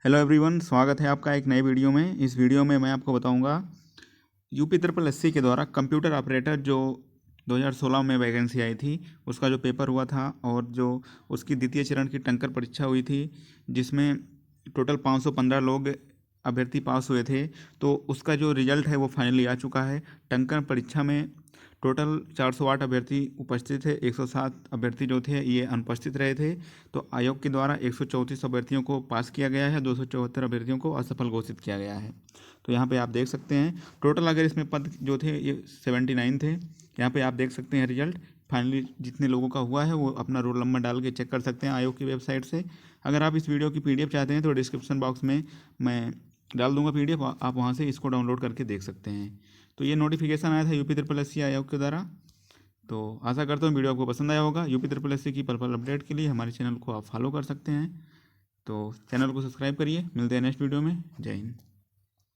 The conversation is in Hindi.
हेलो एवरीवन, स्वागत है आपका एक नए वीडियो में। इस वीडियो में मैं आपको बताऊंगा यूपी ट्रिपल एससी के द्वारा कंप्यूटर ऑपरेटर जो 2016 में वैकेंसी आई थी उसका जो पेपर हुआ था और जो उसकी द्वितीय चरण की टंकर परीक्षा हुई थी जिसमें टोटल 515 लोग अभ्यर्थी पास हुए थे। तो उसका जो रिजल्ट है वो फाइनली आ चुका है। टंकर परीक्षा में टोटल 408 अभ्यर्थी उपस्थित थे, 107 अभ्यर्थी जो थे ये अनुपस्थित रहे थे। तो आयोग के द्वारा 134 अभ्यर्थियों को पास किया गया है, 274 अभ्यर्थियों को असफल घोषित किया गया है। तो यहाँ पे आप देख सकते हैं टोटल अगर इसमें पद जो थे ये 79 थे। यहाँ पे आप देख सकते हैं रिजल्ट फाइनली जितने लोगों का हुआ है वो अपना रोल नंबर डाल के चेक कर सकते हैं आयोग की वेबसाइट से। अगर आप इस वीडियो की पीडीएफ चाहते हैं तो डिस्क्रिप्शन बॉक्स में मैं डाल दूंगा पीडीएफ, आप वहाँ से इसको डाउनलोड करके देख सकते हैं। तो ये नोटिफिकेशन आया था यूपी ट्रिपल एससी आयोग के द्वारा। तो आशा करता हूँ वीडियो आपको पसंद आया होगा। यूपी ट्रिपल एससी की पल पल अपडेट के लिए हमारे चैनल को आप फॉलो कर सकते हैं। तो चैनल को सब्सक्राइब करिए। मिलते हैं नेक्स्ट वीडियो में। जय हिंद।